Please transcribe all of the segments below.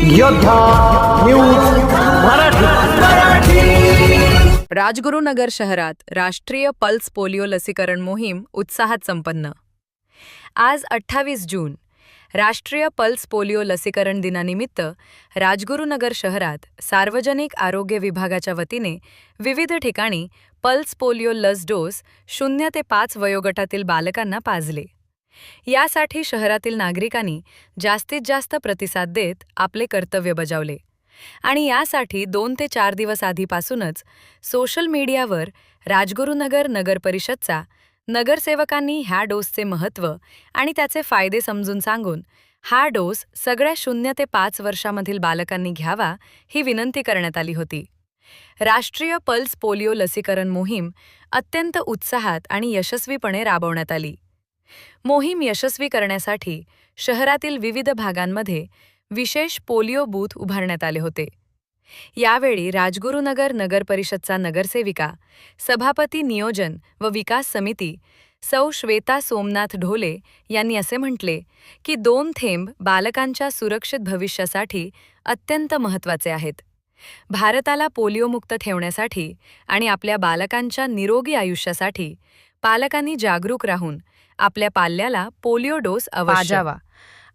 योद्धा न्यूज मराठी। राजगुरुनगर शहरात राष्ट्रीय पल्स पोलिओ लसीकरण मोहीम उत्साहात संपन्न। आज 28 जून राष्ट्रीय पल्स पोलिओ लसीकरण दिनानिमित्त राजगुरुनगर शहरात सार्वजनिक आरोग्य विभागाच्या वतीने विविध ठिकाणी पल्स पोलिओ लस डोस 0 ते 5 वयोगटातील बालकांना पाजले। यासाठी शहरातील नागरिकांनी जास्तीत जास्त प्रतिसाद देत आपले कर्तव्य बजावले आणि यासाठी 2 ते 4 दिवस आधीपासूनच सोशल मीडियावर राजगुरुनगर नगर परिषदचा नगरसेवकांनी ह्या डोसचे महत्त्व आणि त्याचे फायदे समजून सांगून हा डोस सगळ्या 0 ते 5 वर्षामधील बालकांनी घ्यावा ही विनंती करण्यात आली होती। राष्ट्रीय पल्स पोलिओ लसीकरण मोहीम अत्यंत उत्साहात आणि यशस्वीपणे राबवण्यात आली। मोहीम यशस्वी करण्यासाठी शहरातील विविध भागांमध्ये विशेष पोलिओ बूथ उभारण्यात आले होते। यावेळी राजगुरुनगर नगर परिषदचा नगरसेविका, सभापती नियोजन व विकास समिती सौ श्वेता सोमनाथ ढोले यांनी असे म्हटले की 2 थेंब बालकांच्या सुरक्षित भविष्यासाठी अत्यंत महत्त्वाचे आहेत। भारताला पोलिओमुक्त ठेवण्यासाठी आणि आपल्या बालकांच्या निरोगी आयुष्यासाठी पालकांनी जागरूक राहून आपल्या पाल्याला पोलिओ डोस पाजावा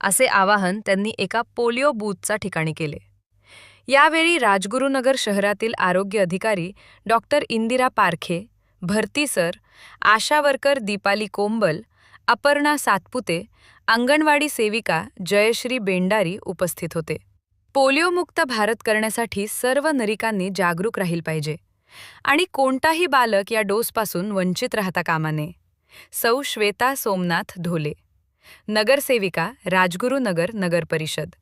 असे आवाहन त्यांनी एका पोलिओ बूथच्या ठिकाणी केले। यावेळी राजगुरुनगर शहरातील आरोग्य अधिकारी डॉक्टर इंदिरा पारखे, भरती सर, आशा वर्कर दीपाली कोंबल, अपर्णा सातपुते, अंगणवाडी सेविका जयश्री बेंडारी उपस्थित होते। पोलिओमुक्त भारत करण्यासाठी सर्व नागरिकांनी जागरूक राहील पाहिजे आणि कोणताही बालक या डोसपासून वंचित राहता कामा नये। सौ श्वेता सोमनाथ ढोले, नगरसेविका, राजगुरुनगर नगर परिषद।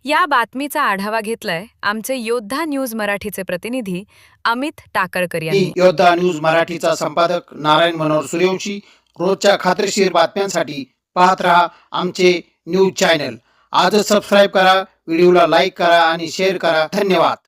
या बातमीचा आढावा घेतलाय आमचे योद्धा न्यूज मराठीचे प्रतिनिधी अमित टाकळकर यांनी। योद्धा न्यूज मराठीचा संपादक नारायण मनोहर सूर्यवंशी। रोजच्या खात्रीशीर बातम्यांसाठी पाहत रहा आमचे न्यूज चॅनल। आजच सबस्क्राइब करा, व्हिडिओला लाईक करा आणि शेअर करा। धन्यवाद।